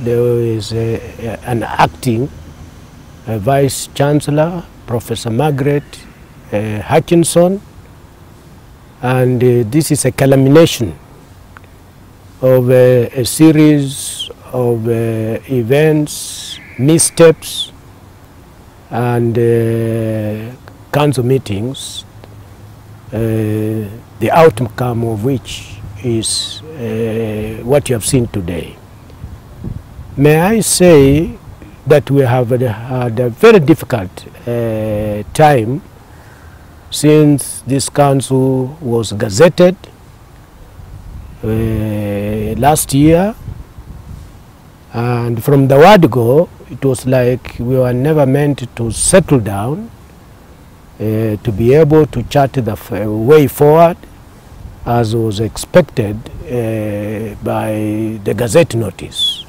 there is an acting Vice Chancellor, Prof.Margaret Hutchinson, and this is a culmination of a series of events, missteps, and council meetings, the outcome of which is what you have seen today. May I say that we have had a very difficult time since this council was gazetted last year, and from the word go, it was like we were never meant to settle down to be able to chart the way forward as was expected by the Gazette notice.